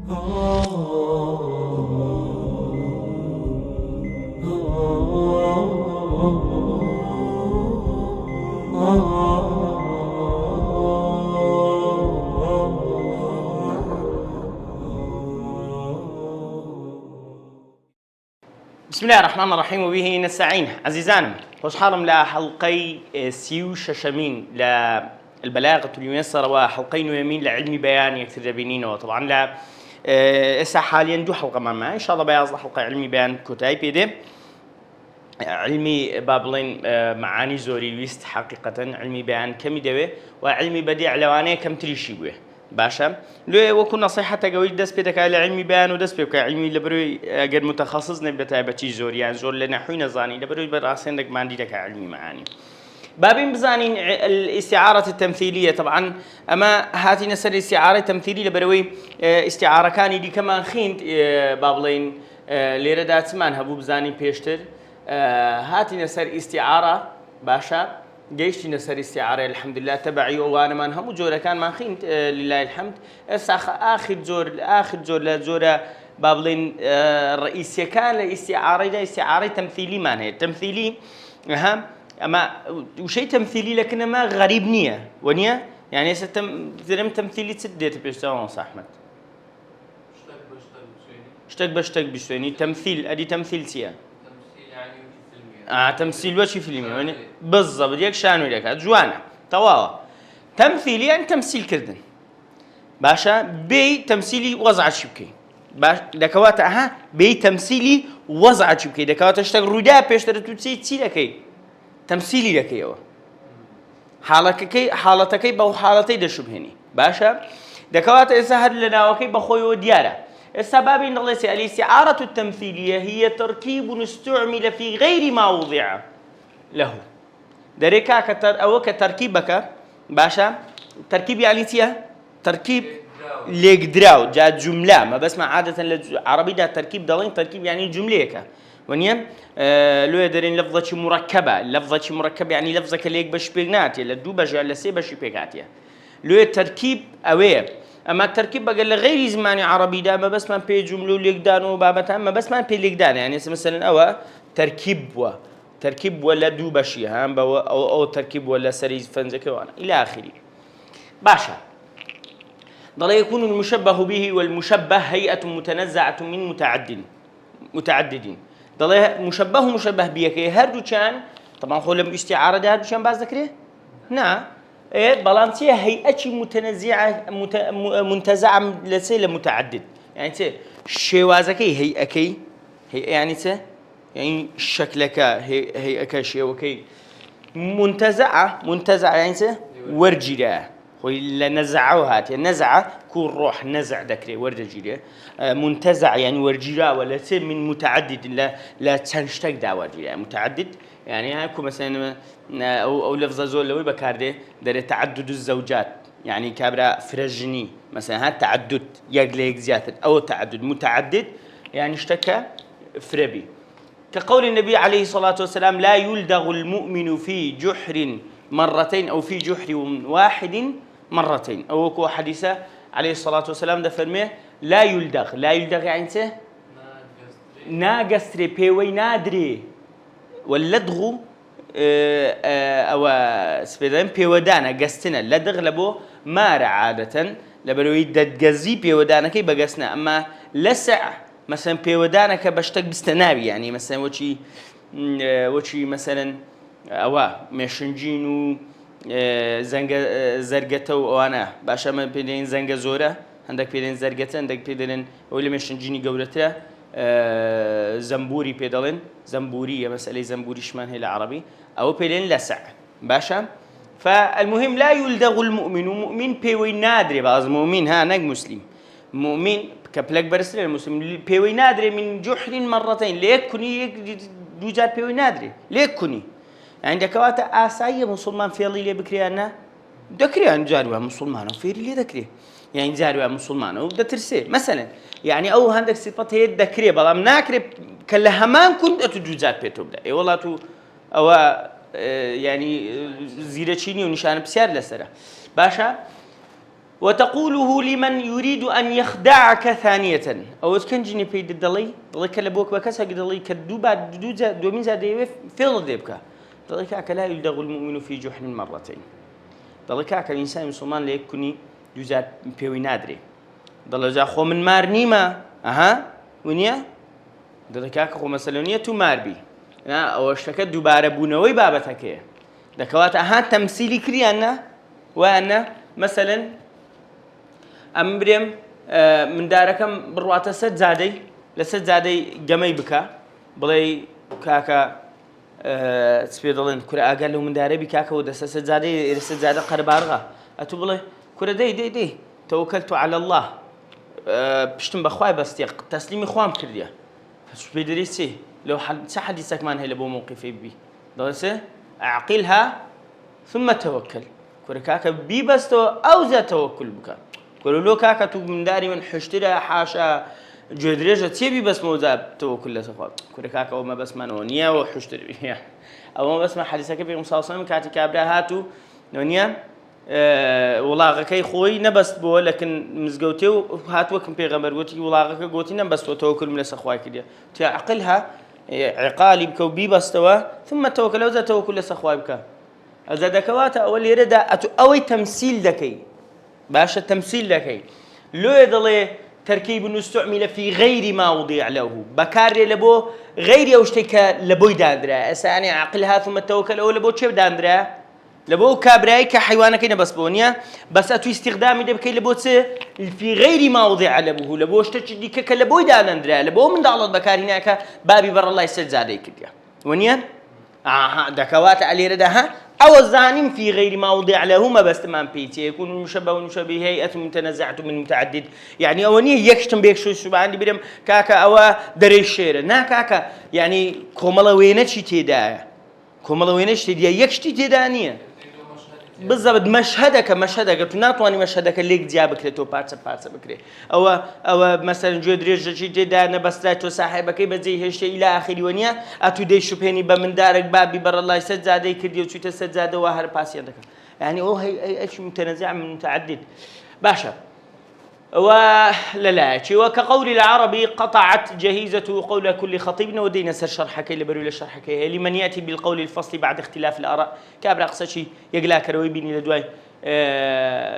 بسم الله الرحمن الرحيم وبه نستعين. عزيزانم خوشحالم لا حلقي سيو ششمين لا البلاغة الميسرة وحلقي نويمين لعلمي بيان يكثر جبينين. وطبعا لا اسا حاليا دو حلقة ما ان شاء الله بياض حلقة علمي بيان كتاي بيدي علمي بابلين معاني زوري ويست حقيقة علمي بيان كم دوي وعلمي بديع لواني كم تريشي بوه باشا لو وكنا نصيحة قوي دس بيدك على علمي بيان ودس بيدك علمي لبروي قد متخصص نبدأ بتشي زور يعني زور لنا حين زاني لبروي براسين لك ما عندي لك علمي معاني بابين بزانين الاستعارة التمثيلية. طبعا أما هاتي نسر الاستعارة التمثيلية لبروي استعارة كان دي كمان خين بابلين ليردات مان هبو بزاني بيشتر هاتي نسر استعارة باشا جيشتي نسر استعارة الحمد لله تبعي وانا ما نهم جورا كان ما خين لله الحمد اخر زور لا زورا بابلين الرئيسية كان لاستعارة تمثيلي ما هي تمثيلي اهم اما وشيء تمثيلي لكن ما غريب نية ونية يعني زرم تمثيلي تسديت بيشتغل صح احمد اشتق بشويني تمثيل ادي تمثيل سيا تمثيل وشي فيلمي يعني بالضبط ياك شانو لك جوانا تواوا تمثيلي يعني تمثيل كردن باشا بي تمثيلي وضع شبكي باش دكوات بي تمثيلي وضع شبكي دكوات اشتغل رودا بيشتري تسي لكي تمثيلي لكي هو حالتكي بو حالتي دشبهني باشا دكوات اسهر لنا وكي بخوي دياره السبب ان الله سأل الاستعارة التمثيلية هي تركيب استعمل في غير ما وضع له دريكا او كتركيبك باشا تركيب يعني تيا تركيب ليقدراو جاء جملة ما بسمع عادة العربي ده تركيب دالين تركيب يعني جملة ونيم لو يدرين لفظة مركبة يعني لفظة كليك باش بيغناتي لدو بجا لسي باش بيغاتي لو تركيب اوير اما التركيب بقى غير زماني عربي ده ما بس ما بي جمله ليقدان وبابتها ما بس ما بي ليقدان يعني مثلا او تركيب ولا دو بشي هم او تركيب ولا سريز فنزك وانا الى اخره باشا ضل يكون المشبه به والمشبه هيئة متنزعة من متعددين ضل مشبه به هردو كان طبعا خو لم استعارة ده هردو كان باز ذكره نعم بالانسية هيئة متنزعة منتزعة لسه متعدد يعني تي شوازكي هيئة يعني تي يعني شكلك هيئة شوكي منتزعة يعني تي ورجيرة هو اللي نزعوها نزعة كون روح نزع ذكري ورجيرة منتزع يعني ورجيرة ولا تي من متعدد لا تنشتك دعوة متعدد يعني هاكو مثلا او لفظ زول لو بكارده در تعدد الزوجات يعني كابرا فرجني مثلا هاد تعدد يقليك زيادة او تعدد متعدد يعني اشتكى فربي كقول النبي عليه الصلاة والسلام لا يلدغ المؤمن في جحر مرتين او في جحر واحد مرتين او كو حديثة عليه الصلاة والسلام ده فرميه لا يلدغ يعني انت ناقصري بيوي نادري واللدغ او سبيدان بيودانا قستنا لدغ لبو مار عادة لبروي دجزي بيودانا كي بقسنا اما لسع مثلا بيودانا كبشتك بستنابي يعني مثلا وشي مثلا او مشنجينو زرقته وانا باشا ما بيدين زنقه زوره عندك بيدين زرقته عندك بيدين ولا مشنجيني قولته زنبوري بيدلين زنبورية مسألة زنبوري شمان هي العربي أو بيدين لسع باشا فالمهم لا يلدغ المؤمن بيوي نادر بعض مؤمن ها نج مسلم مؤمن كبلك برسل المسلم بيوي نادر من جحر مرتين ليك كوني دوجات بيوي نادر ليك كوني عندك وقت آسايا مسلمان في اللي بكريانا ذكري عن جاروا مسلمان وفي اللي ذكري يعني جاروا مسلمان وده ترسي مثلا يعني او عندك صفات هي ذكري بلام ناكري كلها ما كنت تدوجات بيتوبدا اي والله تو او يعني زيرتشيني ونشان بسيار لسره باشا وتقوله لمن يريد أن يخدعك ثانية أو كنجني بيد الدلي دلي كلبوك بكسا دلي كدوبا دوزا دومين زادي فيل ديبكا دلي كاك لا يلدغ المؤمن في جحن مرتين دلي كاك الإنسان مسلمان ليكوني دوزا بيوي نادري دلي جا خو من مارنيما ونيا دلي كاك خو مسلونية تو ماربي أو اشتكت دوباره بونوي بابتك دكوات تمثيلي كريانا وأنا مثلا أم بريم من داركم بروات سد زادي لسد زادي جمي بكا بلاي كاكا سبيدلين كره أقل له من داري بكاكا ودس سد زادي قربارغا أتو بلاي كره دي توكلت على الله بشتم بخواي بس تسليمي خوام كرديا فشو بيدريسي لو حد يسكمان هي لبو موقفي بي درسه أعقلها ثم توكل كره كاكا بي بس أو ذا توكل بكا كله لو كاكا تو من داري من حشتري حاشا جدريجة تيبي بس موزاب توكل لسخوات كره كاكا وما بس منونيا وحشتري بيها أو ما بس ما حديثك بيقوم صاصم كاتي كابرا هاتو نونيا ولاغا كي خوي نبست بو لكن مزقوتي هاتو كم بيغمبر قوتي ولاغا كي قوتي نبست توكل من لسخواي كديا تعقلها عقالي بكو بي بستوا ثم توكل وذا توكل لسخواي بكا إذا دكوات أول يرد أوي تمثيل ذكي باش التمثيل ذكي لو يضل تركيب استعمل في غير ما وضع له بكار لبو غير يوشتك لبو داندرا أساني عقلها ثم التوكل أو لبو تشيب داندرا لبو كابراي كحيوانك بس بونيا بس أتو استخدامي ده بكي لبو في غير ما وضع له لبو اشتكي ديك لبو داندرا لبو من دعوة بكار هناك بابي بر الله يسجد عليك كده ونيا دكوات على ردها أو الظانم في غير ما وضع له ما بس تمام بيتي يكون المشبه والمشبه هيئة متنزعة من متعدد يعني أونيه يكشتم بيك شو عندي بدم كاكا أو دري الشير نا كاكا يعني كملا وينش تيدا كملا وينش تيدا يكشتي تيدانية بالضبط مشهدك تناطواني مشهدك اللي جابك لتو بارتس بكري أو مثلا جود ريج جدا نبست تو صاحبك بزي هالشيء إلى آخره ونيا أتودي شبهني بمن دارك بابي بر الله سجادة كردي وشيت سجادة وهر باسي عندك يعني هي إيش متنازع من متعدد باشا ولا وكقول العربي قطعت جهيزة قول كل خطيب ودينا سر شرحك اللي بروا لشرحك لمن يأتي بالقول الفصل بعد اختلاف الآراء كابر أقصى يقلا كروي بيني لدواي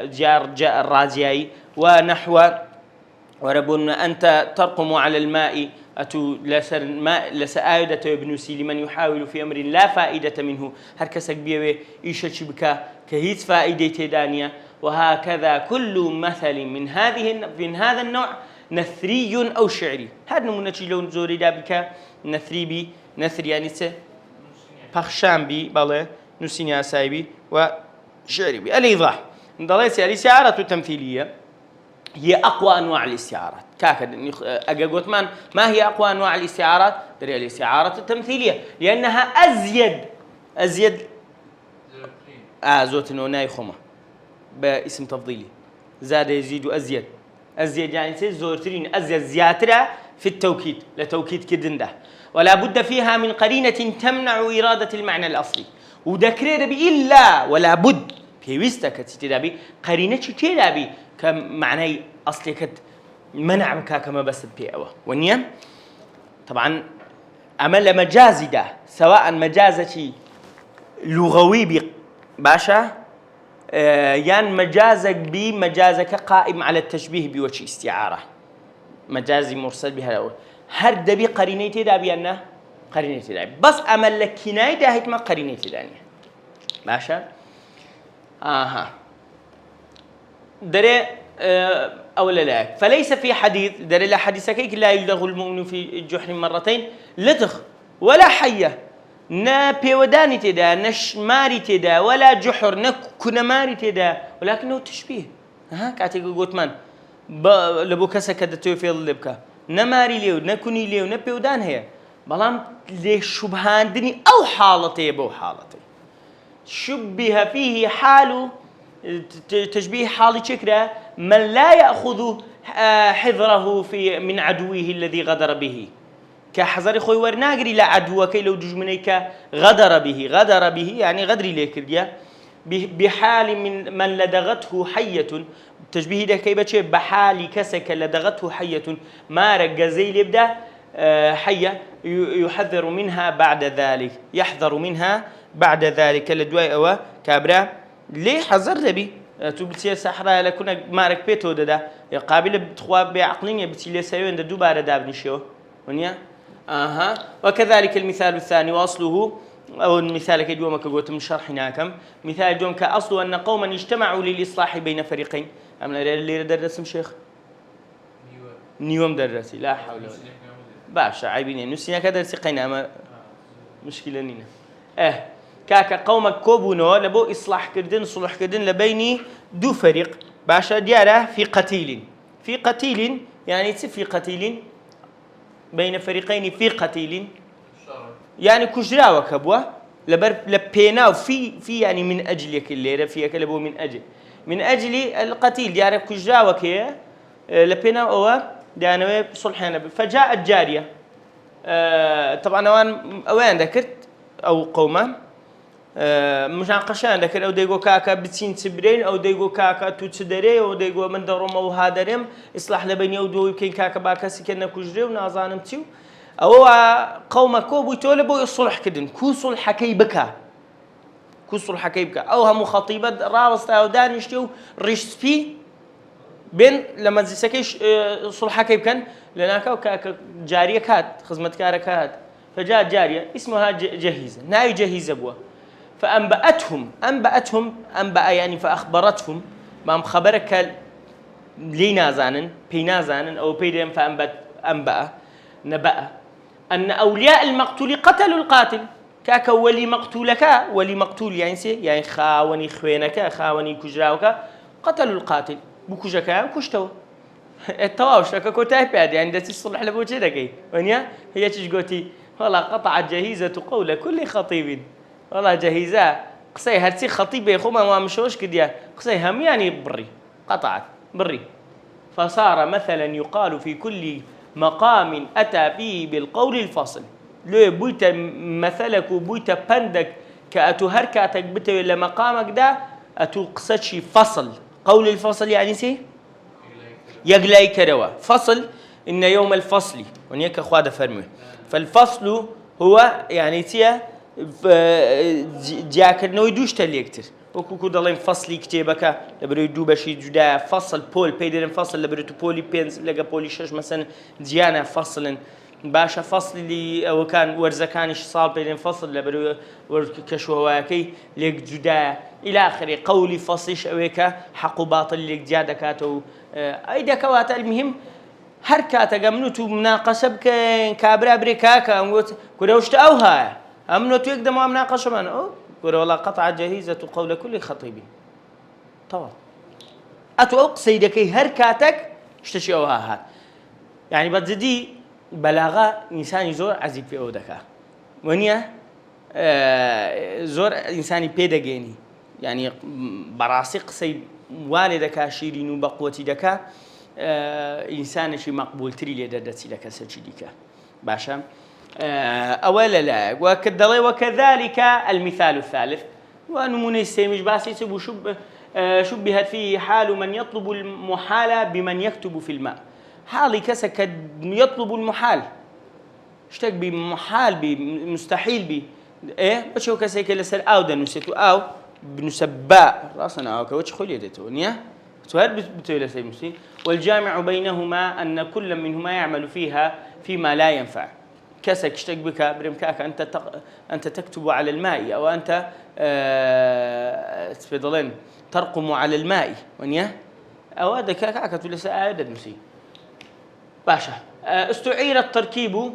جار جاء الرازياي ونحو وربون أنت ترقم على الماء أتو لسر ماء لسآيدة ابنسي لمن يحاول في أمر لا فائدة منه هركسك بيوي إيش بكا كهيت فائدة دانية وهكذا كل مثل من هذا النوع نثري أو شعري هذا نمونة لون زوري دابك نثري بي نثر يعني بخشام بي بالله نسيني أسايبي وشعري بي الإيضاح ندلس الاستعارة التمثيلية هي أقوى أنواع الاستعارات كاكد أجاوت ما هي أقوى أنواع الاستعارات؟ دري الاستعارة التمثيلية لأنها أزيد زوت نوناي خمة باسم تفضيلي زاد يزيد أزيد يعني زورترين أزيد زيادة في التوكيد لتوكيد كدنده ولا بد فيها من قرينة تمنع إرادة المعنى الأصلي وذكر بإلا ولا بد في وستك تتدابي قرينة تتدابي كمعنى أصلي كد منع مكا كما بس بيئة ونيا طبعا أمل مجازي ده سواء مجازتي لغوي باشا يان مجازك مجازك قائم على التشبيه بوجه استعارة مجازي مرسل بها هر دبي قرينيتي دابي أنه قرينيتي دابي بس أمل لك كناي داهيت ما قرينيتي داني باشا دري أولا لا فليس في حديث دري لا حديث كيك لا يلدغ المؤمن في الجحر مرتين لدغ ولا حية نا بيوداني تدا نش ماري تدا ولا جحر نكون ماري تدا ولكنه تشبيه كاتي قوتمان لبو كسا كدتو في اللبكا نماري ليو نكوني ليو نبيودان هي بلام لي شبهان دني أو حالتي بو حالتي شبه فيه حال تشبيه حال شكرا من لا يأخذ حذره من عدوه الذي غدر به كحذر خوي ورناقري لا عدوك لو ججمنيك غدر به يعني غدري ليك بحال من لدغته حية تشبيه ده كيف بتشي بحالي كسك لدغته حية ما رجزي لبدا حية يحذر منها بعد ذلك يحذر منها بعد ذلك لدواء أو كابرا ليه حذر ذبي تبتي صحراء لكنا مارك بيتو ده يقابل بتخوا بعقلين يبتي لي سيون ده دوباره دابني شو ونيا وكذلك المثال الثاني واصله أو المثال كدوما كقولت من شرحنا كم مثال دوم كأصله أن قوما اجتمعوا للإصلاح بين فريقين أمنا اللي درس شيخ نيوم درسي لا حول ولا قوة باشا عيبين نسينا كدرسي قينا أما مشكلة نينا كاكا قومك كوبونو لبو إصلاح كردن صلح كردن لبيني دو فريق باشا ديارة في قتيل يعني في قتيل بين فريقين في قتيل يعني كجراوة كبوة لبينا وفي يعني من أجلك اللي فيها كلبو من أجل القتيل ديارة كجراوة كيه لبينا أو ديانوي صلحنا فجاءت جارية طبعا أوان ذكرت أو قومة مناقشان ذكر أو ديجو كاكا بتسين سبرين أو ديجو كاكا تودسدري أو ديجو من دروم أو هادرم إصلاح لبني ودو يمكن كاكا باكسي كنا كجري ونازانم تيو أو قوم كوبو تولبو الصلح كدن كو صلح كيبكا أو هم خطيبة راوس أو دانيشتو ريش في بين لما زيسكيش صلح كيبكن لناكا وكاكا جارية كات خدمة كاركات فجاء جارية اسمها جهيزة ناي جهيزة بوا فأنبأتهم أنبأ يعني فأخبرتهم ما خبرك لينا بينا زانن أو بيدم فأنبأ نبأ أن أولياء المقتول قتلوا القاتل كاك ولي مقتول يعني خاوني خوينك خاوني كجراوك قتلوا القاتل بكجكا كشتوا التواوش كوتاي بعد يعني ده تصلح لبوجه دقي ونيا هي تشقوتي والله قطعت جهيزة قول كل خطيب والله جهيزة قصي هرتي خطيب يا خو ما مشوش كديا قصي هم يعني بري قطعت بري فصار مثلا يقال في كل مقام أتى فيه بالقول الفصل لو بويت مثلك وبويت بندك كأتو هركاتك بتو إلى مقامك ده أتو قصتشي فصل قول الفصل يعني سي يقلي كروا فصل إن يوم الفصل ونيك أخواد فرمه فالفصل هو يعني تيا جاكر نو يدوش تليكتر وكوكو دلين فصلي كتابك لبرو يدو بشي جدا فصل بول بيدرن فصل لبرو تو بولي بينز لقى بولي شش مثلا ديانا فصلا باشا فصل اللي او كان ورزكانش صال بيدرن فصل لبرو وركشواكي ليك جدا الى اخره قولي فصلش اويكا حق باطل ليك جاده كاتو اي دكوات المهم هركات قمنوتو مناقشه كابرا بريكاكا كروشت اوها امنوتو يقدم مناقشه من او والله قطع جهيزة قول كل خطيب طبعا أتوق سيدكي هركاتك اشتشيوها هات يعني بتزدي بلاغة إنسان زور عزيز في أودك ونيا زور إنساني بيدجيني يعني براسق سيد والدك شيرين وبقوتي دك إنسان شيء مقبول تري لدرتي لك سجدك باشا أولا لا وكذلك المثال الثالث ونموني السيمج باسي شبهت فيه حال من يطلب المحال بمن يكتب في الماء حالي كسك يطلب المحال اشتك بمحال بمستحيل ب ايه وشو كسك لسر او دنسيتو او بنسباء راسنا او كوتش خليدته نيا سؤال بتقول سيمسي والجامع بينهما أن كل منهما يعمل فيما لا ينفع كسك اشتك بك برمكاك أنت تكتب على الماء أو أنت تفضلين ترقم على الماء ونيا أو هذا كاكا تقول سأعد المسي باشا استعير التركيب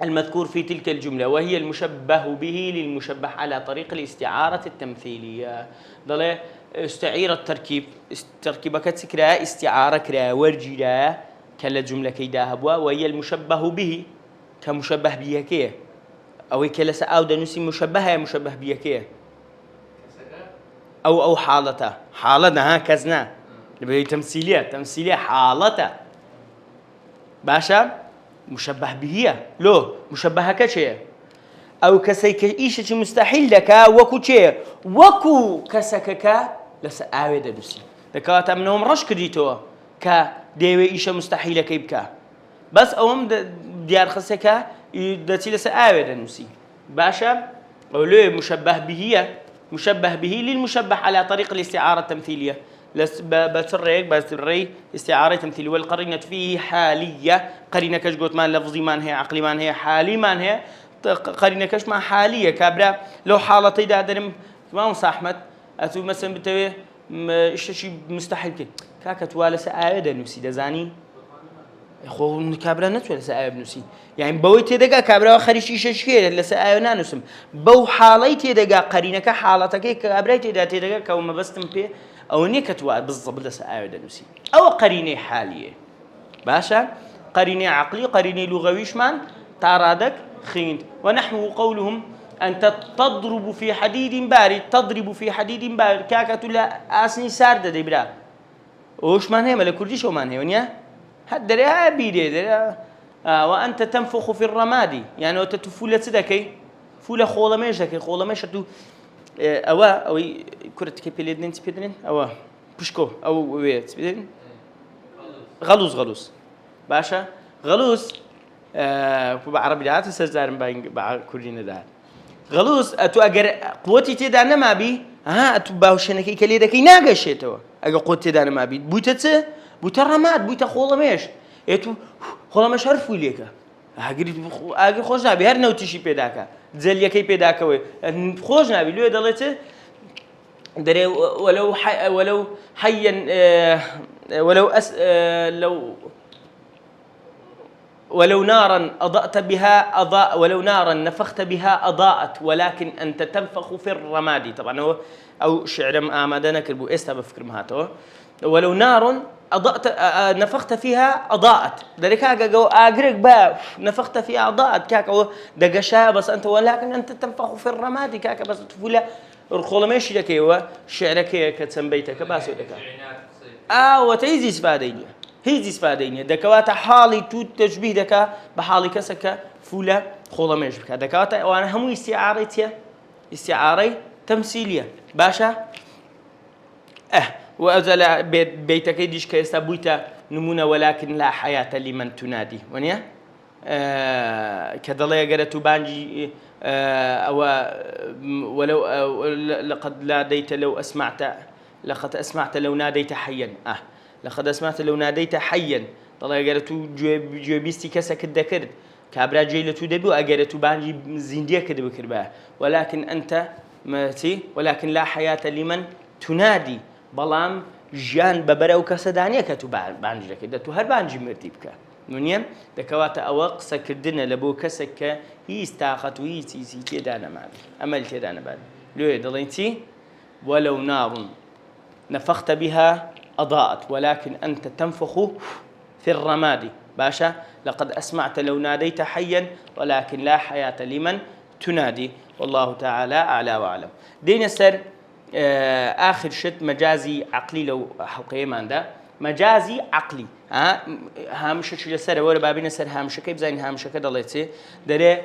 المذكور في تلك الجملة وهي المشبه به للمشبه على طريق الاستعارة التمثيلية ضل استعير التركيب كتسكرا استعارة كرا ورجلا كلا جملة كيداها بوا وهي المشبه به كمشبه بيكيه أو كلا سأود نسي مشبه بيكيه أو حالته حالنا كزنا نبي تمثيلية حالته باشا مشبه به لو مشبه كشيء أو كسيك إيش مستحيل لك وكو شيء وكو كسكك لسأعود نسي دەکەواتە منەوەم ڕەش کردیتەوە کە دەیەوێ ئیشە مستەحیلەکەی بکە بەس ئەوەم دیارخستێکە دەچی لەسەر ئاوێ دەنووسی باشە أو ليه مشبه به مشبه به للمشبه على طريق الاستعارة التمثيلية بسريك استعارة تمثيلية والقرينة فيه حالية قرينة كش قلت مان لفظي مان هي عقلي مان هي حالي مان هي قرينة كش ما حالية كابرا لو حالتي دا درم ما هو صاحمت أتو مثلا بتوي شيء مستحيل كاكا توالس آية نفسي دزاني خو كابرا نتوالى سآية بنوسي يعني بوي تدقى كابرا خريشي ششكي لسآية نانوسم بو حالي تدقى قرينك حالتك كابرا تدقى كوما بستم بي أو نيكتوا بالضبط لسآية دنوسي أو قرينة حالية باشا قرينة عقلي قرينة لغويش مان تعرادك خينت ونحو قولهم أنت تضرب في حديد بارد تضرب في حديد بارد كاكا لا أسني ساردة دي برا وش مان هي ملك كرديش ومان هي ونيا هدريها بيدي وأنت تنفخ في الرمادي يعني وتتفول تدكي فول خولا ميشك خولا ميش تو أو كرة كبيلين تبيدين أو بشكو أو ويت تبيدين غلوس باشا غلوس بعربي ده تسجل بعد كلنا ده غلوس أتو أجر قوتي تدانا ما بي أتو باوشنكي كلي دكي ناقشته أجر قوتي تدانا ما بي بوت الرماد بوت خولا ميش يتو خولا ميش عرفوا ليك أجر خوش نبي هر نوتيشي بداكا زليا كي بداكا خوش نبي ليه دلته دري ولو حيا ولو نارا أضأت بها أضاء ولو نارا نفخت بها أضاءت ولكن أنت تنفخ في الرماد طبعا هو أو شعر آمادنا كربو إستا بفكر مهاته ولو نار أضأت نفخت فيها أضاءت ذلك أجرك با نفخت فيها أضاءت كاكا دقشا بس أنت ولكن أنت تنفخ في الرماد كاكا بس تفولا الخول ماشي لك هو شعرك كتسم بيتك بس لك وتيزي استفاديني هي استفاديني دكواتا حالي تو تشبيه دكا بحالي كسكا فولا خول ماشي بك دكواتا وأنا هم استعارة تمثيلية باشا وأزل بيتك يديش كيسا بويتا نمونا ولكن لا حياة لمن تنادي ونيا كذلك قرأت بانجي ولو لقد ناديت لو أسمعت لقد أسمعت لو ناديت حيا لقد أسمعت لو ناديت حيا طلع قرأت جوابيستي كسا كدكرت كابرا جيلتو دبو أقرأت بانجي زندية كدبو كربا ولكن أنت ماتي ولكن لا حياة لمن تنادي بلام جان ببرو كسدانية كتو بانجي لك دتو هر بانجي مرتبك نونيا دكوات أوق سكردنا لبو كسك هي استاخت وهي سيسي تيدانا معي أمل تيدانا بعد ليه دلينتي ولو نار نفخت بها أضاءت ولكن أنت تنفخ في الرماد باشا لقد أسمعت لو ناديت حيا ولكن لا حياة لمن تنادي والله تعالى أعلى وأعلم دين السر آخر شت مجازي عقلي لو حلقية ماندا مجازي عقلي هامش شو جسر ولا بابين سر هامش كيف زين هامش كده الله يتسي ده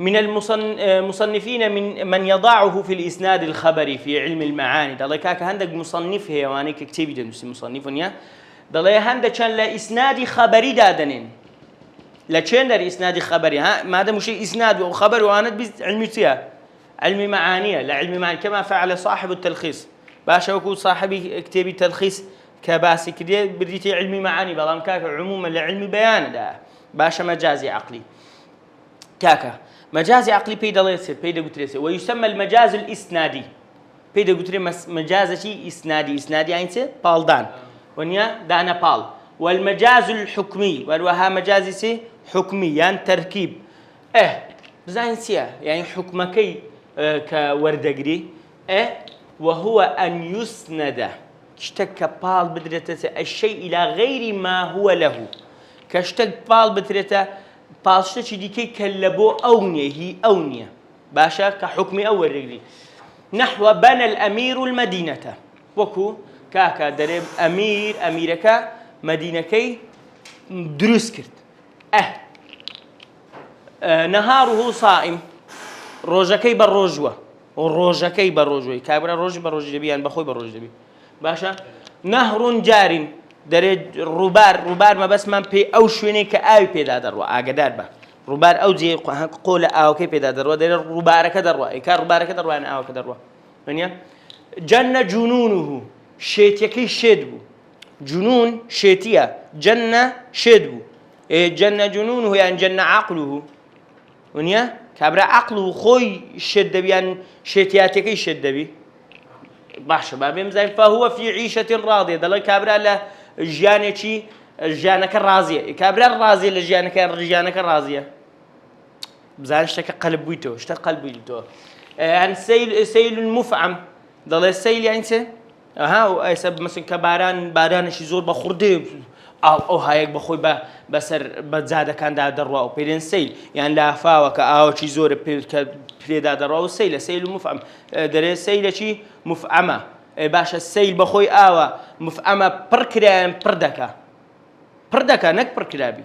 من المصنفين من يضعه في الإسناد الخبري في علم المعاني ده الله كاك عندك مصنف هي وانك كتيبي ده مصنف ونيا ده الله عندك كان لا إسناد خبري دادنين لا كان ده إسناد خبري ما هذا مش إسناد وخبر وأنا بس علمي فيها علم معانية لا علم معاني كما فعل صاحب التلخيص باشا وكو صاحبي كتابي تلخيص كباسي كده بديتي علمي معاني بلام كاكا عموما لعلم بيان ده باشا مجازي عقلي كاكا مجازي عقلي بيدا قلت ويسمى المجاز الإسنادي بيدا قلت مجازي إسنادي يعني بالدان ونيا دانا بال والمجاز الحكمي والوها مجازي حكمي يعني تركيب بزين سيا يعني حكمكي كوردقري وهو أن يسند اشتك بال بدرته الشيء إلى غير ما هو له كاشتك بال بدرته بالشتى ديكي كلبو أونية هي أونية باشا كحكم أول رجلي نحو بنى الأمير المدينة وكو كاكا درب أميرك مدينكي دروس كرت نهاره صائم روجكي بالروجوة والروجكي بالروجوة كابرا روج بالروج دبي يعني بخوي بالروج دبي باشا نهر جار درج روبار ما بس من بي أو شويني كأوي بيدا دروا أقدر با روبار أو زي قول أو كي بيدا دروا در روبار كدروا إكار روبار كدروا أنا أو كدروا منيا جنة جنونه شيتيكي شدبو جنون شيتيا جنة شدبو جنة جنونه يعني جنة عقله ونيا كابرا عقله خوي شدبي يعني شيتياتيكي شدبي باش بابي مزاين فهو في عيشة راضية دل كابرا لا جيانتي جيانك الراضية كابرا الراضية لجيانك الراضية بزاين اشتك قلب بيتو اشتك قلب بيتو يعني سيل المفعم دل السيل يعني سه ها سب مثلا كباران شي زور بخورده او هايك بخوي بسر بزاده كان دا دروا او بيدن سيل يعني لا فاوك او شي زور بيدا دروا سيل مفعم در سيل شي مفعمه باش السيل بخوي اوا مفعمه بركران بردكا نك بركرابي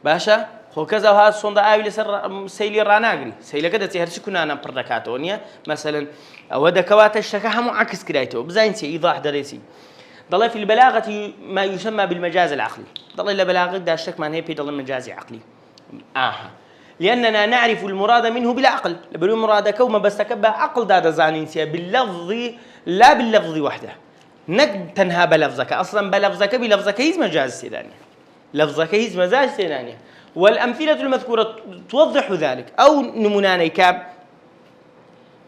باشا خو كذا هذا صند اوي لسر سيلي راناغري سيل كده تهرش كنا انا بردكاتونيا مثلا ودكوات اشتكاها معكس كرايتو بزين سي ايضاح دريسي ضل في البلاغه ما يسمى بالمجاز العقلي ضل البلاغه دا اشتك ما هي ضل مجازي عقلي لاننا نعرف المراد منه بالعقل بل مراد كوما بس كبا عقل دا زانينسيا باللفظ لا باللفظ وحده نك تنهى بلفظك اصلا بلفظك بلفظك هي مجاز سيداني لفظك هي مجاز سيداني والأمثلة المذكورة توضح ذلك أو نموناني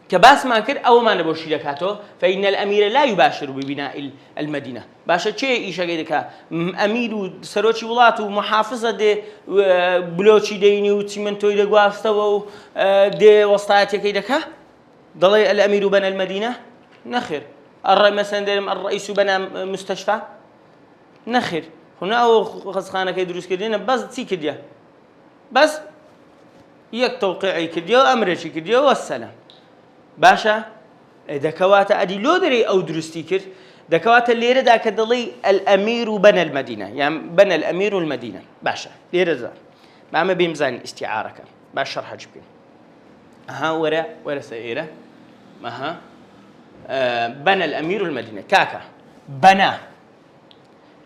كباس ما كر أو ما نبوشي لكاتو فإن الأمير لا يباشر ببناء المدينة باشا شيء إيش قيدك أمير سروتشي ولاته محافظة دي بلوشي ديني وتسمنتو إذا قواستو دي وسطاتي قيدك ضلي الأمير بنى المدينة نخير مثلا الرئيس بنى مستشفى نخير هنا أو خزخانة كيدروس كدينا بس تي كديا بس يك توقيعي كديا أمريكي كديا والسلام باشا دكوات أدي لودري أو دروستي كر دكوات اللي يرد كدلي الأمير بنى المدينة يعني بنى الأمير المدينة باشا يرد ما بيمزان استعارة باش شرح جبين ها ورا سيرة ما بنى الأمير المدينة كاكا بنى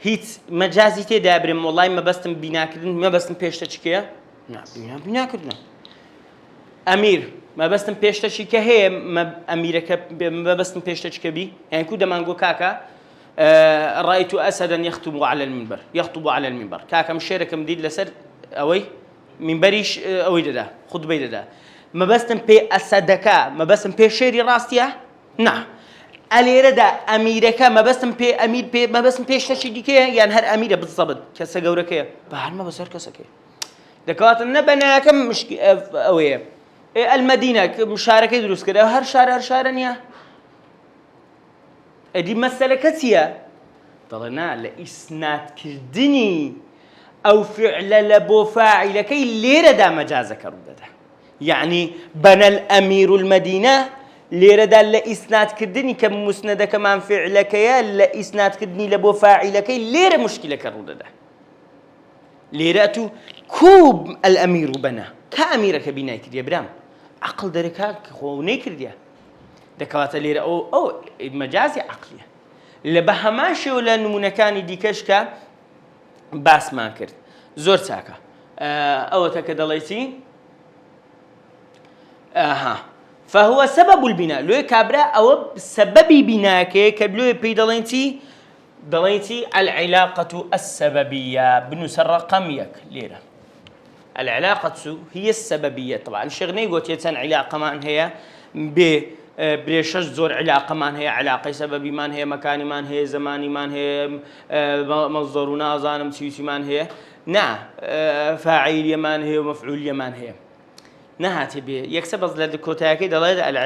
هیچ مجازی تێدا برم والله ما بەستم بیناکردن ما بەستم پێشتەچکەیە بیناکردنە ئەمیر ما بەستم پێشتەچی کە هەیە ئەمیرەکە ما بەستم پێشتەچکە بی یان کو دەمانگۆ کاکە رأيت أسدا يخطب على المنبر كاكم شيركم ديد لسر أوي منبريش أوي ددا خطبة ددا ما بستم بي أسدكا ما بستم بي شيري راستيا نعم أليردا أميركا ما بستم بي أمير بي ما بستم بي شتشي ديكي يعني هر أميرة بالضبط كسا جوركيا بعد ما بصير كسكي دكات النبنا كم مش أوي المدينة مشاركة دروس كده هر شارع نيا دي مسألة كتير طلعنا لإسناد كردني أو فعل لبو فاعل كي ليرة دا مجازة كردده يعني بنى الأمير المدينة ليرة دا لإسناد كردني كمسندة كمان فعل كيا لإسناد كردني لبو فاعل كي ليرة مشكلة كردده ليرة كوب الأمير بنى كأميرة كبناء كرديا برام عقل دركا خوني كرديا دكوات ليرة أو مجازي عقلية لبهماشي ولا نمونكاني ديكشكا باس ما كرد زور ساكا أو تكدليتي فهو سبب البناء لو كابرا أو سبب بناك كبلو بيدلينتي دلينتي العلاقة السببية بنسر رقميك ليرة العلاقة هي السببية طبعا الشغني قلت يتسن علاقة ما هي بريشش زور علاقة مان هي علاقة سببي مان هي مكاني مان هي زماني مان هي مصدرنا ظانم سيوسي مان هي فاعل مان هي ومفعول مان هي تبي يكسب أصل كوتاكي دلائل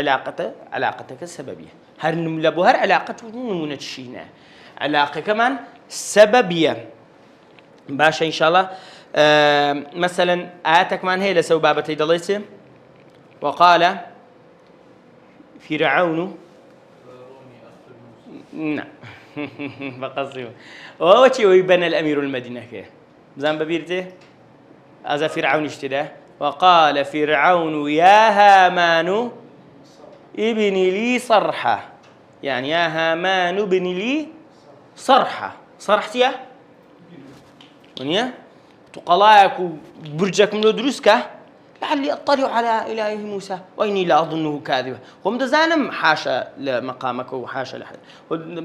علاقتك السببية هر نملبو هر علاقة نمونة شينا علاقة كمان سببية باشا إن شاء الله مثلا آياتك مان هي لسو بابتي دلائل وقال فرعون نعم بقصيه وهو شيء بنى الأمير المدينة كه زين ببيرته هذا فرعون اشتراه وقال فرعون يا هامان ابن لي صرحة يعني يا هامان ابن لي صرحة صرحتيا ونيا تقلاك برجك من دروسك لعلي أطلع على إله موسى وإني لا أظنه كاذبا هم دزانم حاشا لمقامك وحاشا لحد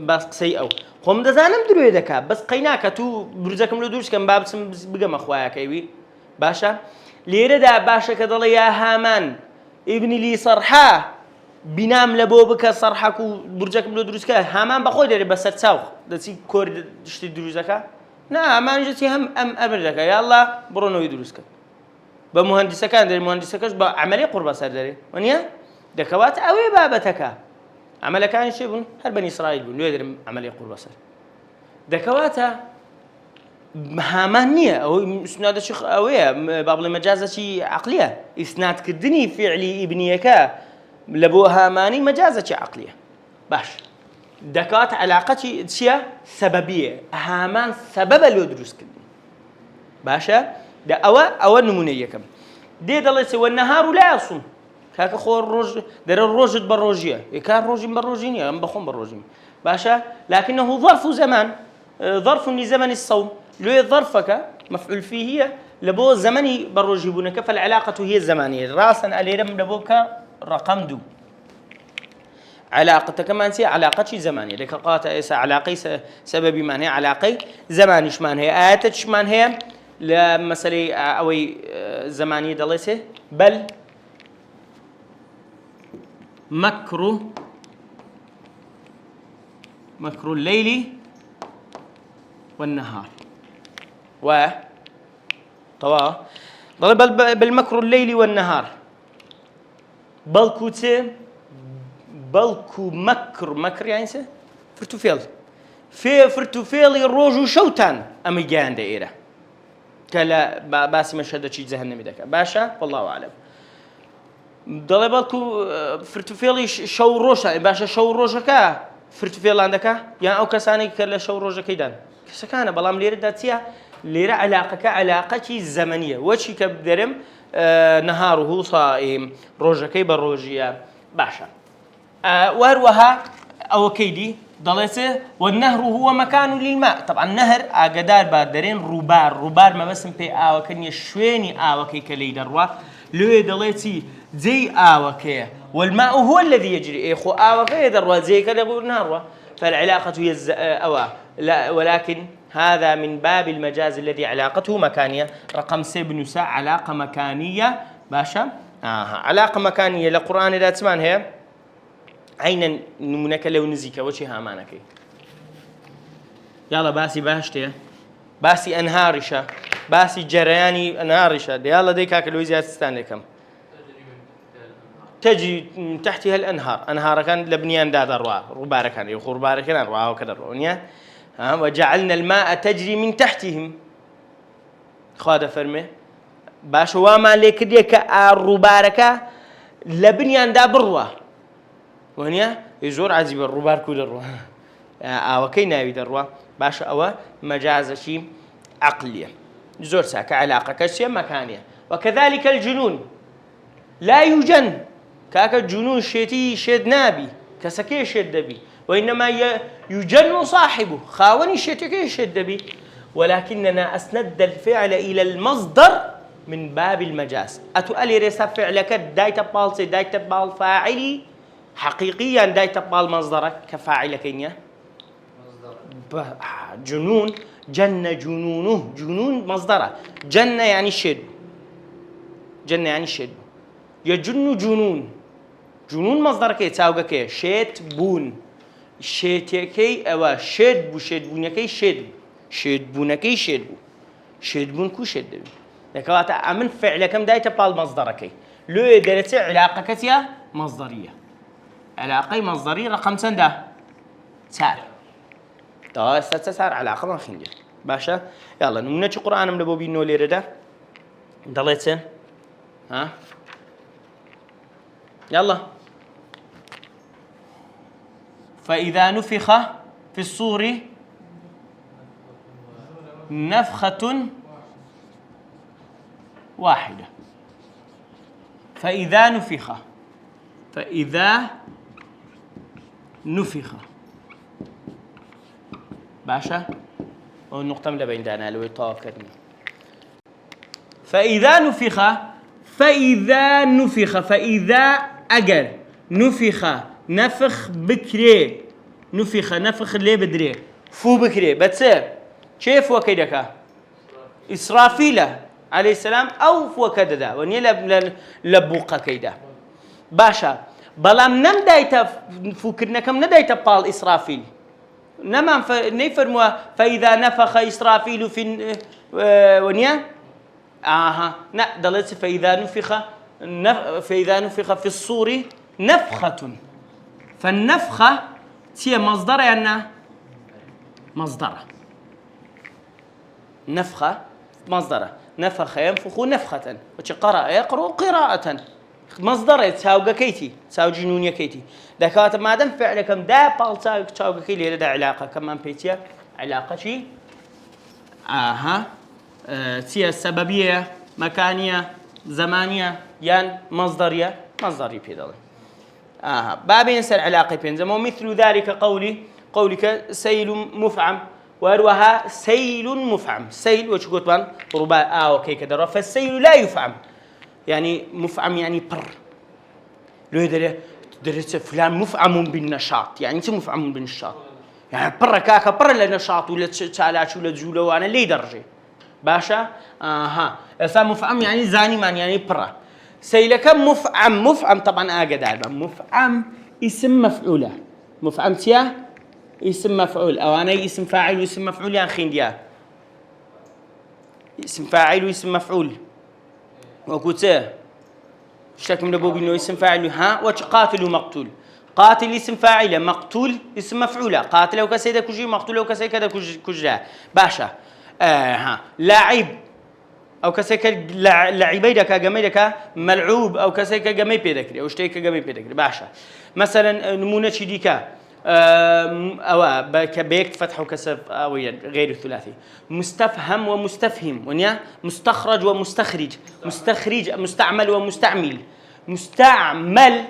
بس سيئو هم دزانم دروي دكا بس قيناك تو برجك من دروسك باب بقى مخوايا كيوي باشا ليردا باشا كدل يا هامان ابن لي صرحة بنام لبوبك صرحك وبرجك من دروسك هامان بخوي دري بس تساوخ دسي كور دشتي دروسك نا ما نجتي هم أمرك يا الله برونو يدروسك بمهندسة كان دري مهندسة كش بعملية قربة صار دري ونيا دكوات أوي بابتك عمل كان شيء بون هل بني إسرائيل بون يدري عملية قربة صار دكواتها هامانية أو إسناد شيخ أوي باب المجازة شيء عقلية إسناد كدني فعلي ابنيك لبو هاماني مجازة شيء عقلية باش دكات علاقة شيء سببية هامان سبب اللي يدرس كدني باشا ده أو نمونية كم دي الله يسوي النهار لا يصوم كاك خور الروج در الروج بالروجية كان روج بالروجينية أم بخون بالروجين باشا لكنه ظرف زمان ظرف لزمن الصوم لو ظرفك مفعول فيه هي لبو زمني بالروجي بونك فالعلاقة هي الزمانية راسا أليرم لبوك رقم دو علاقة كمان سي علاقة شي زمانية لك قاطع علاقة سببي من هي علاقة زماني شمان هي آيات شمان هي لمسألة أوي زمانية دلسة بل مكر الليل والنهار طوا بل مكر الليل والنهار بلكو مكر يعني سه فرتوفيل في فرتوفيل الروج شوتان أمي جان دائرة كلا باسي مشهد شيء جهنم دك باشا والله أعلم ضل بلكو فرتوفيل شو روجا باشا شو روجا كا فرتوفيل عندك يعني أو كساني كلا شو روجا كيدان كسكانة بلام ليرة داتيا ليرة علاقة زمنية وشي كبدرم نهاره صائم روجا كي بروجيا باشا وهروها أو كيدي ضلته والنهر هو مكان للماء طبعا النهر أقدار بادرين روبار ما بس بي آوكن يشويني آوكي كلي دروا لو ضلتي زي آوكي والماء هو الذي يجري إخو آوكي دروا زي كذا يقول نهر فالعلاقة هي لا ولكن هذا من باب المجاز الذي علاقته مكانية رقم 7 علاقة مكانية باشا علاقة مكانية للقرآن إذا تسمان هي عينا نمونك لو نزيك وشي هامانك يلا باسي باشتي باسي أنهارشة باسي جرياني أنهارشة يلا ديكاك لويزيات ستانلكم تجي من تحتها الأنهار أنهار كان لبنيان داد ربار كان يخور ربار كان روا وكذا رونيا وجعلنا الماء تجري من تحتهم خاذ فرمه باش وما لك ديك الربارك لبنيان دا بروا ونيا يزور عجيب الربار كل الروا وكينا يدروا باش أو مجاز شيء عقلية زور ساك علاقة كشيء مكانية وكذلك الجنون لا يجن كاك الجنون شيتي شد نابي كسكي شد دبي وإنما يجن صاحبه خاوني شيتي شد دبي ولكننا أسند الفعل إلى المصدر من باب المجاز أتؤلي رسا فعلك دايت بالسي دايت بال فاعلي حقيقيا دايت بال مصدرك كفاعلك إنيا جنون جن جنونه جنون مصدره جن يعني شد جن يعني شد يجن جنون مصدر كي تاوغا كي شيت بون شيتكي او شد بو شد بونكي شد بونكي شد بون كو شد لكواتا امن فعل كم دايت بال مصدركي لو درت علاقه كتيا مصدريه علاقه مصدريه رقم سنده سار تا استسار علاقه ما خنجه باشا يلا نمنا قران من بوبي نو ليردا ضليت ها يلا فإذا نفخ في الصور نفخة واحدة فإذا نفخ باشا والنقطة من لبين دانا لو يطاف كرني فإذا فإذا أجر نفخ نفخ بكري نفخ اللي بدري فو بكري بتصير كيف وكيدك إسرافيل عليه السلام أو فو كددا وني لبوقة كيدا باشا بلام نم دايتا فكرنا كم ندايتا بال إسرافيل نما نفرموا فإذا نفخ إسرافيل في ونيا لا دلت فإذا نفخ في الصور نفخة فالنفخة هي مصدر يعني مصدر نفخة مصدر نفخ ينفخ نفخة وقرأ يقرأ قراءة مصدر تساوي كيتي تساوي جنونية كيتي ذكرت ما دام فعلكم دا بال تساوي كيلي لدى علاقة كمان بيتيا علاقة شيء تي السببية مكانية زمانية يان مصدرية بيدل بابين سر علاقة بين زمان مثل ذلك قولك سيل مفعم وأروها سيل مفعم سيل وش قلت بان رباء أوكي كده فالسيل لا يفعم يعني مفعم يعني بر لو درس فلان مفعم بالنشاط يعني أنت مفعم بالنشاط يعني بر كاكا بر لنشاط ولا تسالات ولا تزوله وأنا لي درجة باشا إذا مفعم يعني زاني من يعني بر سيلك مفعم طبعا أجد مفعم اسم مفعولة مفعم تيا اسم مفعول أو أنا اسم فاعل واسم مفعول يعني خنديا اسم فاعل واسم مفعول وقلت شك من أبوه إنه اسم فاعل وش قاتل ومقتول قاتل اسم فاعل مقتول اسم مفعولة قاتل أو كسيدة كجي مقتول أو كسيدة كجا باشا لاعب أو كسيك لاعبي دكا جمي دكا ملعوب أو كسيك جمي بيدكري أو شتيك جمي بيدكري باشا مثلا نمونة شديكا أو بيك فتح وكسر أو غير الثلاثي مستفهم ومستفهم ونيا مستخرج ومستخرج مستعمل ومستعمل مستعمل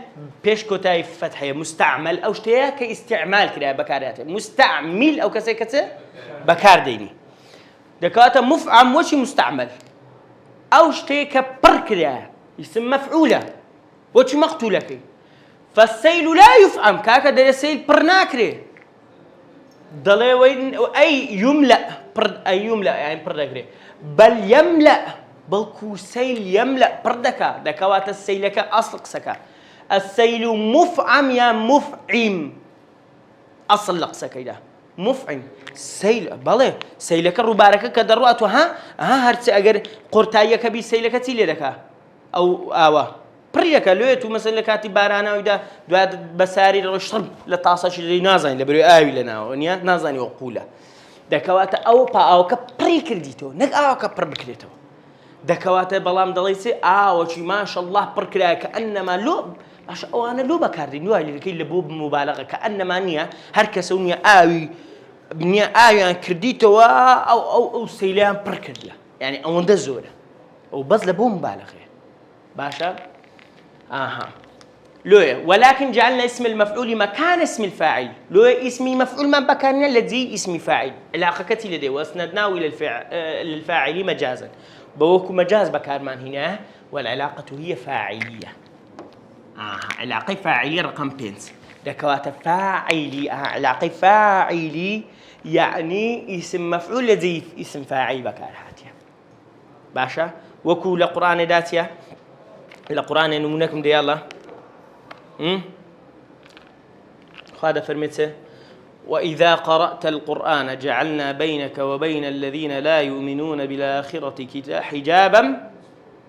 بيش كتاي فتحية مستعمل أو شتيا كاستعمال كده بكارياته مستعمل أو كسر بكار ديني دكاته مفعم وشي مستعمل أو شتيا كبر كده اسم مفعولة وشي مقتولة كي فالسيل لا يفعم كاكا ده السيل برناكري ضلي وين أي يملأ يعني بردكري بل يملأ بل سيل يملأ بردكا دكوات السيلك أصلق سكا السيل مفعم يا مفعم أصلق سكا ده مفعم سيل بله سيلك الربارك كدروات هرت أجر قرطاية كبي سيلك تيلي دكا أو آوه بريك لويتو مثلا كاتي بارانا ويدا دواد بساري رشرب لطاسة اللي نازن لبري آوي لنا ونيا نازن يقوله دكوات أو با أو كبريك ديتو نك أو كبر بكريتو دكوات بلام دليسي وشي ما شاء الله بركلا كأنما لوب عشان أنا لوب كاردي نوع اللي كي لبوب مبالغة كأنما نيا هركسونيا آوي بنيا آوي يعني كرديتو أو سيلان بركلا يعني أو ندزوره أو بس لبوب مبالغة باشا لوية ولكن جعلنا اسم المفعول مكان اسم الفاعل لوية اسمي مفعول من مكاننا الذي اسم فاعل علاقة كتي لدي واسندناه إلى للفاعل مجازا بوكو مجاز بكارمان هنا والعلاقة هي فاعلية علاقة فاعلية رقم بينس دكوات فاعلي علاقة فاعلي يعني اسم مفعول الذي اسم فاعل بكار هاتيا باشا وكو لقرآن داتيا القرآن نمونكم دي الله هذا فرمته وإذا قرأت القرآن جعلنا بينك وبين الذين لا يؤمنون بالآخرة حجابا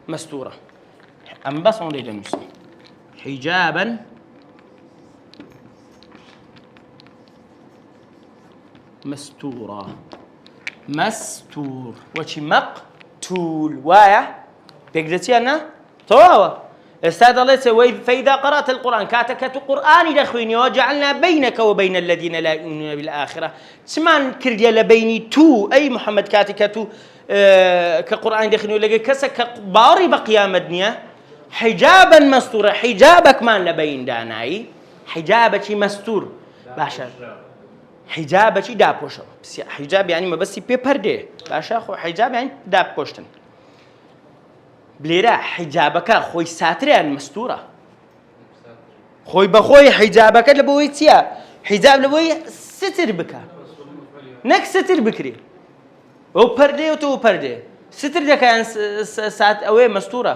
مستورا أم بس عن رجل مسلم حجابا مستورا مستور وشي مقتول وايا بيقدرتي أنا طواوا استاذ الله سوي فإذا قرأت القرآن كاتكت القرآن دخويني وجعلنا بينك وبين الذين لا يؤمنون بالآخرة سمان كرديا لبيني تو أي محمد كاتكتو كقرآن دخويني ولقى كسك باري بقيام الدنيا حجابا مستورا حجابك ما لبين داناي حجابك مستور باشە حیجابەکی داپۆشەوە حیجاب یعنی مەبەستی پێ پەردێ باشە خۆ حیجاب یعنی داپۆشتن بلێرە حیجابەکە خۆی ساتریان مەستوورە خۆی بەخۆی حیجابەکە لە بۆی چییە حیجاب لە بۆی ستر بکە نەک ستر بکرێ ئەو پەردێتەوە پەردێ ستر دەکەیان سات ئەوەیە مەستوورە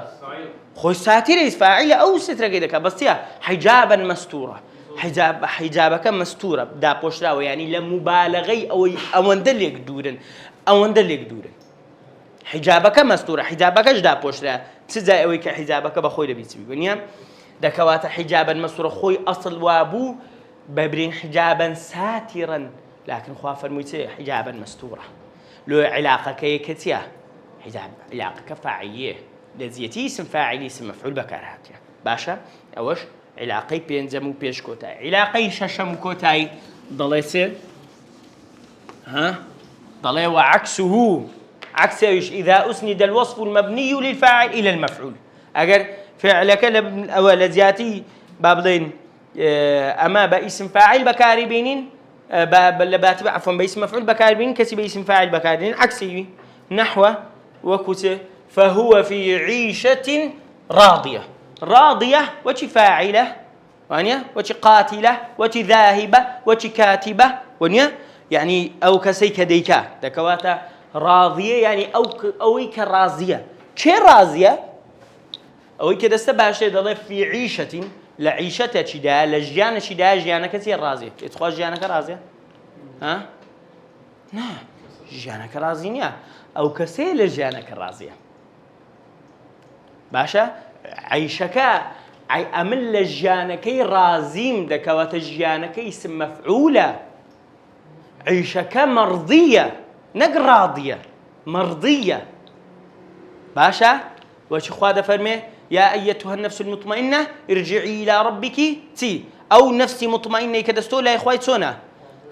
خۆی ساتیرە فاعیلە ئەو سترەکەی دەکات بەستیە حیجابەن مەستوورە حیجابەکە مەستوورە داپۆشراوە ینی لە موبالەغەی ئەوەی ئەوەندە لێک دوورن حیجابەکە مەستوورە حیجابەکەش داپۆشرا چ جای ئەوەی کە حیجابەکە بەخۆی دەبیچ بگونیە دەکەواتە حیجابەن مەستوورە خۆی ئەسڵ وابوو بەبرین حیجابەن ساتیڕن لكن خوا فەرمووی چێ حیجابەن مەستوورە لۆ علاقەکەیە کە چییە حیجاب علاقەکە فاعیلە لەزیەتی اسم فاعلی اسم مفعول بەکارهاتیە باشە ئەوەش علاقەی پێنجەم و پێش کۆتایی علاقەی شەشەم و کۆتایی دەڵێ چێ دەڵێ وعكسه عكسه إذا أسند الوصف المبني للفاعل إلى المفعول أجر فعلك أو لزياتي بابلين أما باسم فاعل بكاري بينين بلبات عفوا باسم مفعول بكاري بينين كسي باسم فاعل بكاري بينين عكسه نحو وكسه فهو في عيشة راضية وشي فاعلة وانيا وشي قاتلة وشي ذاهبة وشي كاتبة وانيا يعني أو كسي كديكا دكواتا راضية يعني أوي كراضية كي راضية أوي كدست باشي دلي في عيشة لعيشة شدا لجيانة شدا جيانة كسي راضية إتخواش جيانة راضية ها نا جيانة راضية أو كسي لجيانة راضية باشا عيشك أمل لجيانكي رازيم دكوات جيانكي اسم مفعولة عيشك مرضية نق راضية مرضية باشا وش خواد فرمي يا أيتها النفس المطمئنة ارجعي إلى ربك تي أو نفسي مطمئنة كدستو لا إخوة سونا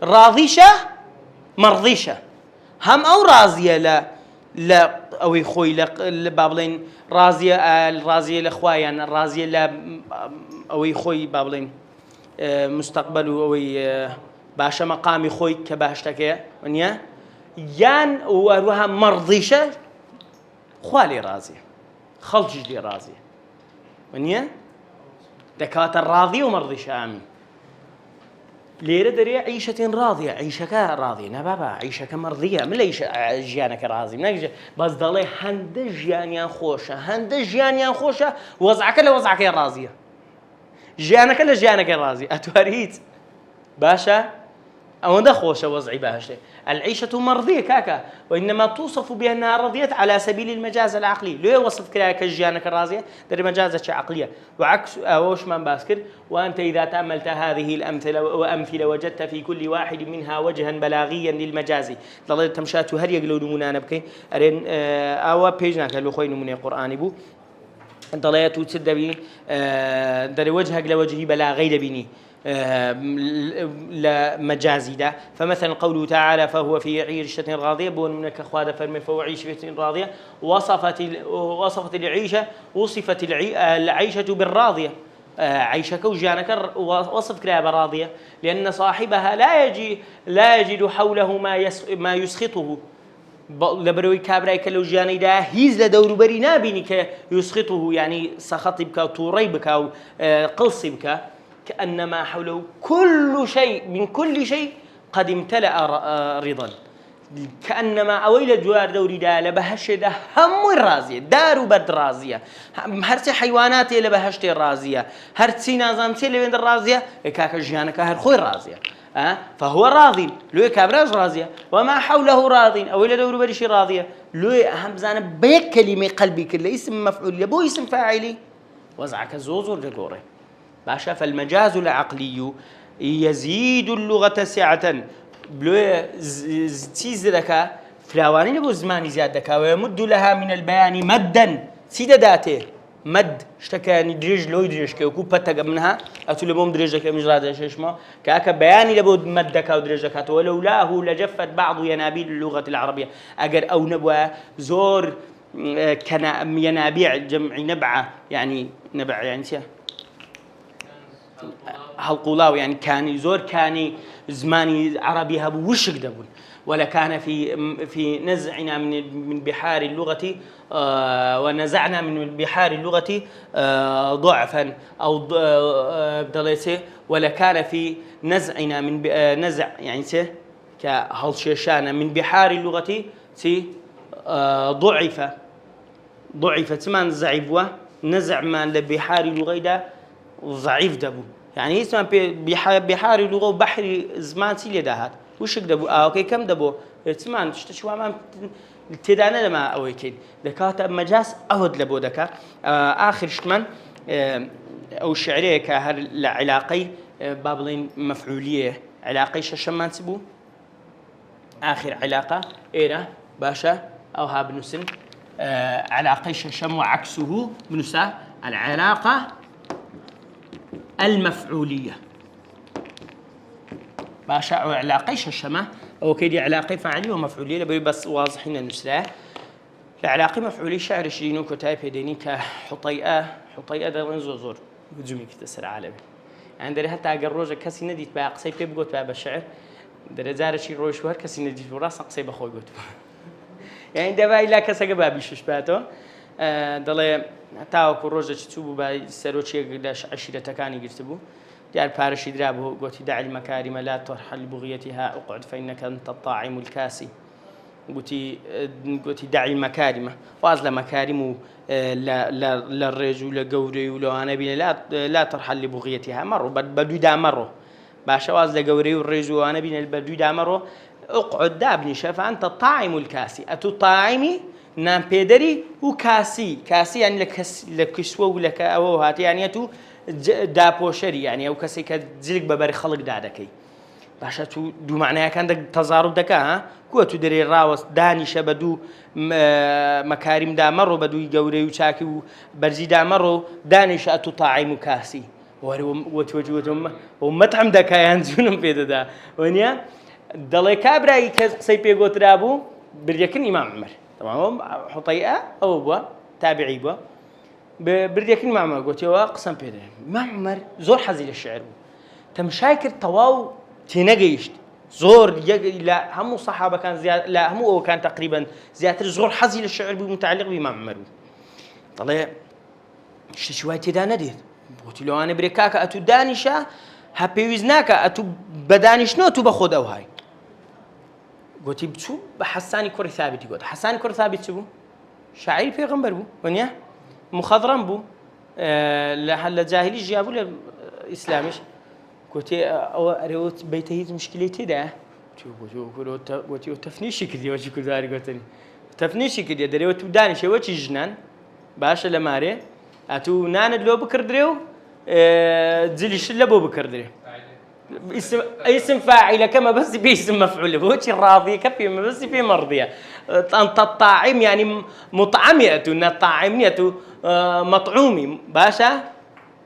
راضيشة مرضيشة هم أو راضية لا أو يخوي لبابلين راضية لإخوان راضية لا أو يخوي بابلين مستقبل أو باشا مقامي خوي كباشتك ونيا يان وروها مرضيشة خوالي راضية خلجي لي راضية ونيا دكات الراضية ومرضيشة آمين ليرة دري عيشة راضية عيشك راضية نبابا عيشك مرضية من ليش جيانك راضي من بس ضلي هند جيانيان خوشة وضعك لوضعك راضية جيانك لجيانك راضية أتوريت باشا أو خوش وضعي بهشة العيشة مرضية كاكا وإنما توصف بأنها رضيت على سبيل المجاز العقلي ليه وصف كلاك الجيانك الرازية در مجازة عقلية وعكس أوش من باسكر وأنت إذا تأملت هذه الأمثلة وأمثلة وجدت في كل واحد منها وجها بلاغيا للمجاز ضلت تمشات هل يقلون منانا بكي أرين أو بيجنا كلو خوين من القرآن بو ضلت وتسد بي در وجهك لوجهي بلاغي لبني لمجازي ده فمثلا قوله تعالى فهو في عيشة راضية بون منك أخواد فرمي فهو عيشة راضية وصفت العيشة وصفت العيشة بالراضية عيشك وجانك وصف كلاب راضية لأن صاحبها لا يجد حوله ما يسخطه لبروي كابراي كلو جاني دا هيز لدور بري نابيني كيسخطه يعني سخط بك وطوري بك أو قلص بك كأنما حوله كل شيء من كل شيء قد امتلأ رضا كأنما أويل جوار دوري دا لبهش ده هم الرازية دارو بد رازية هرتي حيوانات لبهشت الرازية هرتي نظامتي لبند الرازية كاك جيانك هر خوي الرازية فهو راضي لو كابراج رازية وما حوله راضي أويل دوري بريش راضية لو أهم زانا بيك كلمة قلبي كله اسم مفعول يبو اسم فاعلي وزعك الزوزور دقوري باشا فالمجاز العقلي يزيد اللغة سعة بلو تيز دكا فلاواني لبو زماني زياد دكا ويمد لها من البيان مدا سيدة داته مد اشتكاني دريج لو دريج كيوكو بتاق منها أتو لبوم دريج دكا مجراد ششما كاكا بياني لبو مد دكا ودريج دكا ولولاه لجفت بعض ينابيع اللغة العربية أجر أو نبوة زور ينابيع جمع نبعة يعني نبع يعني سيا هەڵقوڵاو يعني كاني زور كاني زماني عربي هبو وشك دبون ولا كان في نزعنا من بحار اللغة ونزعنا من بحار اللغة ضعفا أو بدليسه ولا كان في نزعنا من نزع يعني كهالشيشانة من بحار اللغة ضعف تمان ضعيف نزع من بحار اللغة ده ضعيف دبو يعني اسمه بحار اللغة وبحر زمان سيلي دهات وشك دبو اوكي كم دبو تمان شو ما تدانا لما اوكي دكات مجاز اهد لبو دكا اخر شتمان او الشعريه كهر العلاقي بابلين مفعوليه علاقي ششمان سبو آخر علاقة إيرا باشا أو ها بنسن علاقة ششم وعكسه بنسا العلاقة المفعولية باشا أو علاقة ششمة أو كيدي علاقة فعلية ومفعولية لبي بس واضحين النسرة العلاقة مفعولية شعر شينو كتاب هديني كحطيئة دلين زور بجمي كتسر عالمي يعني دري حتى أجر روجا كسي نديت بقى قصي بيبقوت بقى بالشعر درجة شيء روش وهر كسي نديت وراسا قصي بخوي قوت يعني دبا إلا كسا قبابي شباته دلي تاو كروجا تشوبو با سروشي قداش عشرة تكاني قرتبو ديال بارشي درابو قوتي دع المكارم لا ترحل بغيتها اقعد فإنك أنت الطاعم الكاسي قوتي دع المكارم وازل مكارم لا الرجل قوري ولا أنا بينا لا ترحل لبغيتها مرة بدو دا مرة باشا وازل قوري والرجل وأنا بينا البدو دا مرة اقعد دابني شاف أنت الطاعم الكاسي أتو طاعمي نام بيدري وكاسي يعني لكسوة ولك أو هات يعني أتو دابوشري يعني أو كسي كزلك ببري خلق دادكي باشا تو دو معناها كان دك تزارب دكا ها كو تو دري راوس دانيش بدو مكارم دا مرو بدو يقوري وشاكي وبرزي دا مرو دانيش أتو طاعم كاسي وتوجوتهم ومطعم دكا ينزونم بيدا دا ونيا دلي كابراي كسي بيقوت رابو بريكن إمام عمر تمام حطيئة أو بوا تابعي بوا برديكن مع ما قلت يا قسم بيده ما عمر زور حزين الشعر تمشاكر طواو تنجيشت زور لا هم صحابة كان زيادة لا هم هو كان تقريبا زيادة زور حزين الشعر متعلق بما عمر طلع شوي تدا ندير قلت له أنا بريكاك أتو دانشة هبيوزناك أتو بدانش نو تو بخود أو هاي قلت بتشو بحساني كور ثابت يقول حساني كور ثابت شو شاعر في غنبر بو ونيا مخضرم بو لحل جاهلي جابوا له إسلامش قلت أروت بيته مشكلتي ده قلت تفنيشي كذي وش كل ذاري قلتني تفنيشي كذي دريوت بداني شو وش جنان باش لماري أتو ناند لو بكر دريو تزلش لبو بكر دريو اسم فاعل كما بس باسم مفعول بوش الراضي كفي بس في مرضيه انت الطاعم يعني مطعميه ان الطاعميه مطعومي باشا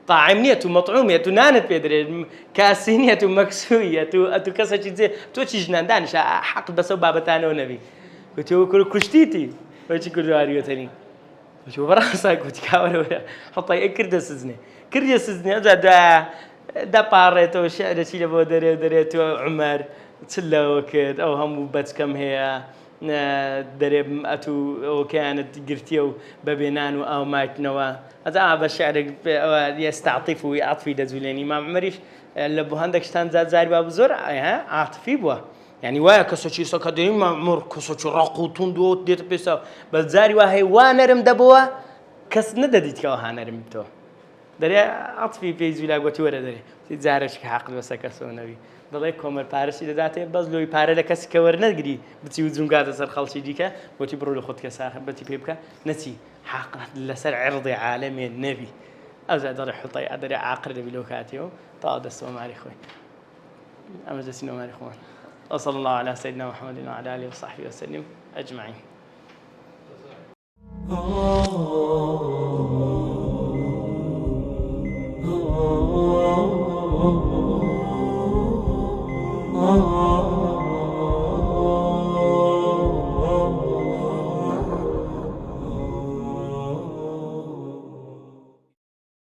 طاعميه مطعوميه نانت بيدري كاسينيه مكسويه اتو كسچ زي تو جنان دانش حق بس بابتانه ونبي قلت كشتيتي وش كداري وتاني شو براسا قلت كاور حطي كردسزني دا باريتو شعر شيء لبو دريتو عمر تسلا وكد او هم بس كم هي دريب اتو وكانت قرتيو ببنان او مايتنوا هذا بالشعر يستعطف ويعطفي دزولين امام عمريش لبو عندك شتان زاد باب زور ها عاطفي بوا يعني وايا كسوشي سكدين عمر كسوشي راقوتون دو ديت بيسا بل زاري واهي وانرم دبوا كس ندديت كو هانرم تو دري عطفي بيز ولا قوتي ورا دري تزارش كحق بس كسو نبي ضلي كومر بارس إذا ذاته بس لو يبارة لكاس كورنا قدي بتيجي زنقات صار خالصي ديكا قوتي برو لخد كساخ بتي بيبكا نسي حق لسر عرضي عالمي النبي أزاد دري حطي أدري عاقر بلوكاتيو طاد السلام عليكم أما جسنا ما عليكم وصلى الله على سيدنا محمد وعلى آله وصحبه وسلم أجمعين